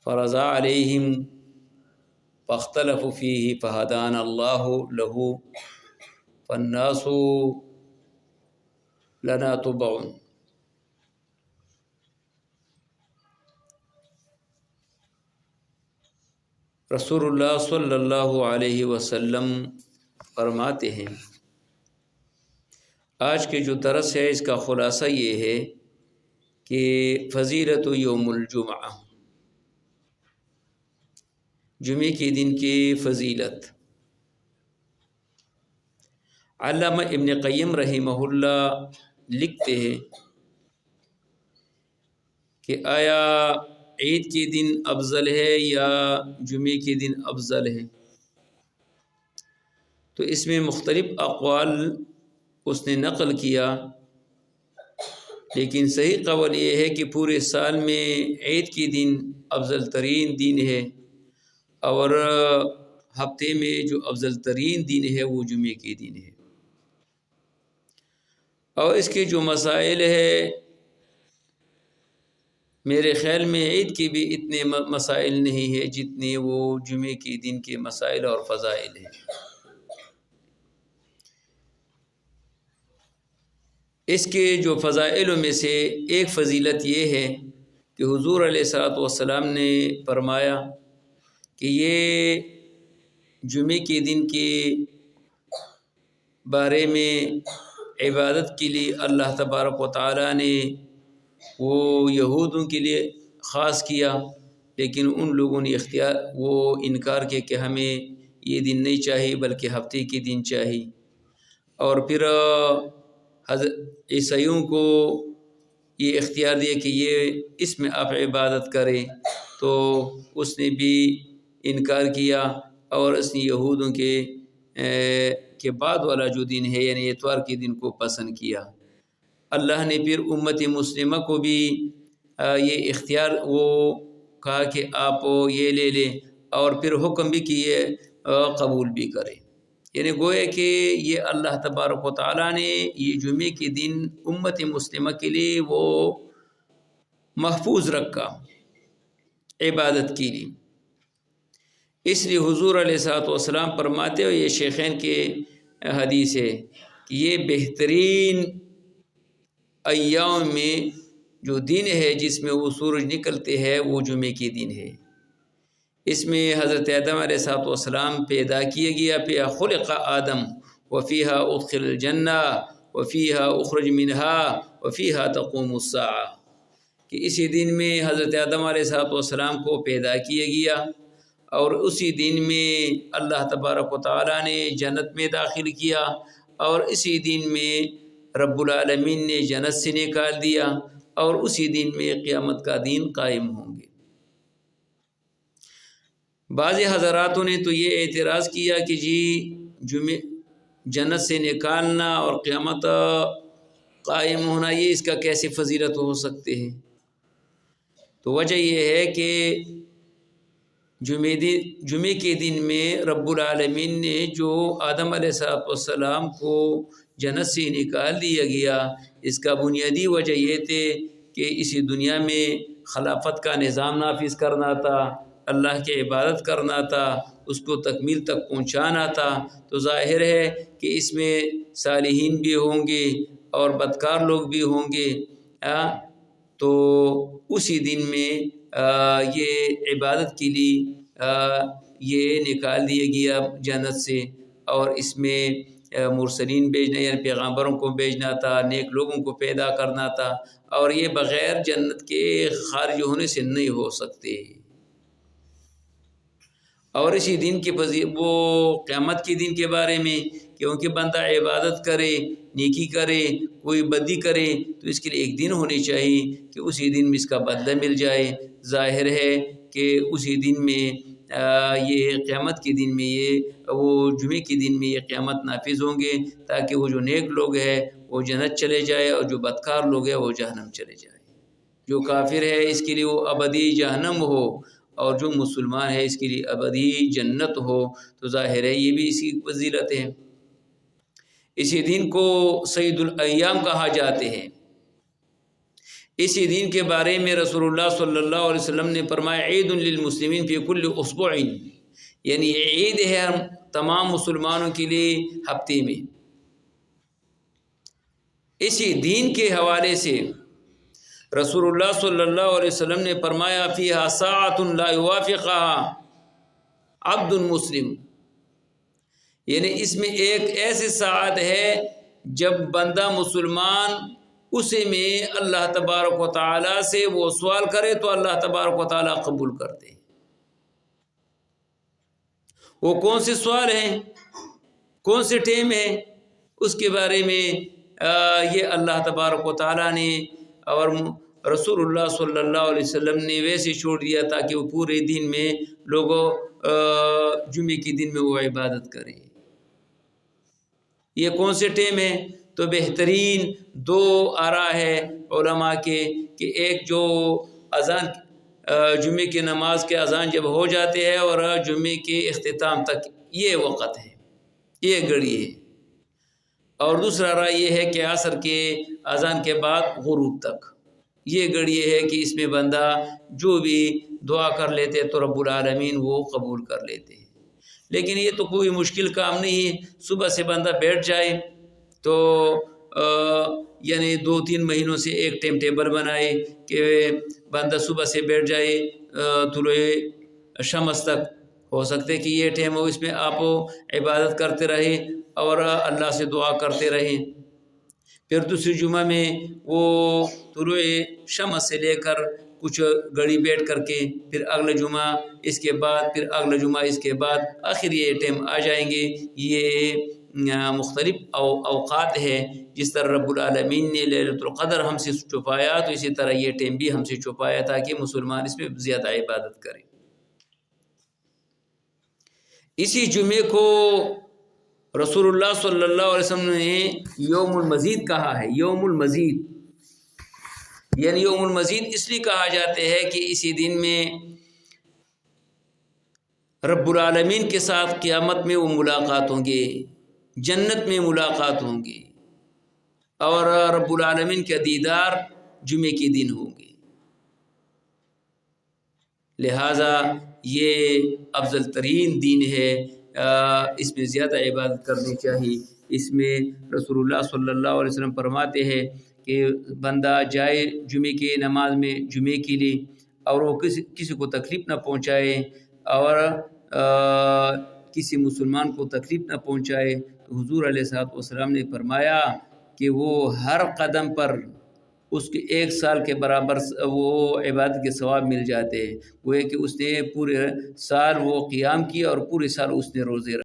فرضا علیہم فاختلفوا فیہ فہدانا اللہ لہ فالناس لنا تبع۔ رسول اللہ صلی اللہ علیہ وسلم فرماتے ہیں، آج کے جو درس ہے اس کا خلاصہ یہ ہے کہ فضیلت یوم الجمعہ، جمعے کے دن کی فضیلت۔ علامہ ابن قیم رحمہ اللہ لکھتے ہیں کہ آیا عید کے دن افضل ہے یا جمعے کے دن افضل ہے؟ تو اس میں مختلف اقوال اس نے نقل کیا، لیکن صحیح قول یہ ہے کہ پورے سال میں عید کے دن افضل ترین دن ہے، اور ہفتے میں جو افضل ترین دن ہے وہ جمعے کے دن ہے۔ اور اس کے جو مسائل ہے، میرے خیال میں عید کے بھی اتنے مسائل نہیں ہیں جتنے وہ جمعے کے دن کے مسائل اور فضائل ہیں۔ اس کے جو فضائل میں سے ایک فضیلت یہ ہے کہ حضور علیہ الصلوۃ والسلام نے فرمایا کہ یہ جمعے کے دن کے بارے میں عبادت کے لیے اللہ تبارک و تعالیٰ نے وہ یہودوں کے لیے خاص کیا، لیکن ان لوگوں نے وہ انکار کیا کہ ہمیں یہ دن نہیں چاہیے بلکہ ہفتے کے دن چاہیے۔ اور پھر عیسائیوں کو یہ اختیار دیا کہ یہ اس میں آپ عبادت کریں، تو اس نے بھی انکار کیا، اور اس نے یہودوں کے بعد والا جو دن ہے یعنی اتوار کے دن کو پسند کیا۔ اللہ نے پھر امت مسلمہ کو بھی یہ اختیار وہ کہا کہ آپ یہ لے لیں، اور پھر حکم بھی کہ یہ قبول بھی کریں، یعنی گویا کہ یہ اللہ تبارک و تعالیٰ نے یہ جمعے کے دن امت مسلمہ کے لیے وہ محفوظ رکھا عبادت کے لیے۔ اس لیے حضور علیہ الصلوۃ والسلام فرماتے ہوئے، یہ شیخین کے حدیث ہے کہ یہ بہترین ایام میں جو دن ہے جس میں وہ سورج نکلتے ہیں وہ جمعے کے دن ہے۔ اس میں حضرت آدم علیہ الصلوۃ والسلام پیدا کیا گیا، فیہا خلق آدم وفیہا ادخل الجنہ وفیہا اخرج منہا وفیہا تقوم الساعہ، کہ اسی دن میں حضرت آدم علیہ الصلوۃ والسلام کو پیدا کیا گیا، اور اسی دن میں اللہ تبارک و تعالیٰ نے جنت میں داخل کیا، اور اسی دن میں رب العالمین نے جنت سے نکال دیا، اور اسی دن میں قیامت کا دن قائم ہوں گے۔ بعض حضراتوں نے تو یہ اعتراض کیا کہ جی جنت سے نکالنا اور قیامت قائم ہونا، یہ اس کا کیسے فضیلت ہو سکتے ہیں؟ تو وجہ یہ ہے کہ جمعے کے دن میں رب العالمین نے جو آدم علیہ السلام کو جنت سے نکال دیا گیا، اس کا بنیادی وجہ یہ تھے کہ اسی دنیا میں خلافت کا نظام نافذ کرنا تھا، اللہ کی عبادت کرنا تھا، اس کو تکمیل تک پہنچانا تھا۔ تو ظاہر ہے کہ اس میں صالحین بھی ہوں گے اور بدکار لوگ بھی ہوں گے، تو اسی دن میں یہ عبادت کے لیے یہ نکال دیا گیا جنت سے، اور اس میں مرسلین بھیجنا یعنی پیغمبروں کو بھیجنا تھا، نیک لوگوں کو پیدا کرنا تھا، اور یہ بغیر جنت کے خارج ہونے سے نہیں ہو سکتے۔ اور اسی دن کے وہ قیامت کے دن کے بارے میں کیونکہ بندہ عبادت کرے، نیکی کرے، کوئی بدی کرے، تو اس کے لیے ایک دن ہونی چاہیے کہ اسی دن میں اس کا بدلہ مل جائے۔ ظاہر ہے کہ اسی دن میں یہ قیامت کے دن میں وہ جمعے کے دن میں یہ قیامت نافذ ہوں گے، تاکہ وہ جو نیک لوگ ہیں وہ جنت چلے جائے، اور جو بدکار لوگ ہیں وہ جہنم چلے جائے۔ جو کافر ہے اس کے لیے وہ ابدی جہنم ہو، اور جو مسلمان ہے اس کے لیے ابدی جنت ہو۔ تو ظاہر ہے یہ بھی اسی فضیلت ہے۔ اسی دن کو سید الایام کہا جاتے ہیں۔ اسی دین کے بارے میں رسول اللہ صلی اللہ علیہ وسلم نے فرمایا عید للمسلمین فی کل اسبوع، یعنی عید ہے ہم تمام مسلمانوں کے لیے ہفتے میں۔ اسی دین کے حوالے سے رسول اللہ صلی اللہ علیہ وسلم نے فرمایا فیہا ساعۃ لا یوافقها عبد مسلم، یعنی اس میں ایک ایسی ساعت ہے جب بندہ مسلمان اسے میں اللہ تبارک و تعالیٰ سے وہ سوال کرے تو اللہ تبارک و تعالیٰ قبول کرتے ہیں۔ وہ کون سے سوال ہیں، کون سے ٹائم ہیں، اس کے بارے میں یہ اللہ تبارک و تعالیٰ نے اور رسول اللہ صلی اللہ علیہ وسلم نے ویسے چھوڑ دیا تاکہ وہ پورے دن میں لوگوں جمعے کے دن میں وہ عبادت کریں۔ یہ کون سے ٹائم ہے؟ تو بہترین دو آراء ہے علماء کے کہ ایک جو اذان جمعے کی نماز کے اذان جب ہو جاتے ہیں اور جمعے کے اختتام تک یہ وقت ہے، یہ گھڑی ہے، اور دوسرا رائے یہ ہے کہ عصر کے اذان کے بعد غروب تک یہ گھڑی ہے کہ اس میں بندہ جو بھی دعا کر لیتے تو رب العالمین وہ قبول کر لیتے ہیں۔ لیکن یہ تو کوئی مشکل کام نہیں ہے، صبح سے بندہ بیٹھ جائے تو یعنی 2-3 مہینوں سے ایک ٹائم ٹیبل بنائے کہ بندہ صبح سے بیٹھ جائے طلوع شمس تک، ہو سکتے کہ یہ ٹائم ہو اس میں آپ عبادت کرتے رہیں اور اللہ سے دعا کرتے رہیں۔ پھر دوسری جمعہ میں وہ طلوع شمس سے لے کر کچھ گھڑی بیٹھ کر کے پھر اگلا جمعہ اس کے بعد، پھر اگلا جمعہ اس کے بعد، آخر یہ ٹائم آ جائیں گے۔ یہ مختلف اوقات ہے، جس طرح رب العالمین نے لیلۃ القدر ہم سے چھپایا تو اسی طرح یہ ٹائم بھی ہم سے چھپایا تاکہ مسلمان اس میں زیادہ عبادت کریں۔ اسی جمعے کو رسول اللہ صلی اللہ علیہ وسلم نے یوم المزید کہا ہے۔ یوم المزید یعنی یوم المزید اس لیے کہا جاتے ہیں کہ اسی دن میں رب العالمین کے ساتھ قیامت میں وہ ملاقات ہوں گے، جنت میں ملاقات ہوں گی، اور رب العالمین کا دیدار جمعے کے دن ہوں گے۔ لہٰذا یہ افضل ترین دن ہے، اس میں زیادہ عبادت کرنی چاہیے۔ اس میں رسول اللہ صلی اللہ علیہ وسلم فرماتے ہیں کہ بندہ جائے جمعے کی نماز میں جمعے کے لیے اور وہ کسی کو تکلیف نہ پہنچائے اور کسی مسلمان کو تکلیف نہ پہنچائے، تو حضور علیہ السلام نے فرمایا کہ وہ ہر قدم پر اس کے 1 سال کے برابر وہ عبادت کے ثواب مل جاتے ہیں۔ وہ ہے کہ اس نے پورے سال وہ قیام کیا اور پورے سال اس نے روزے رکھے۔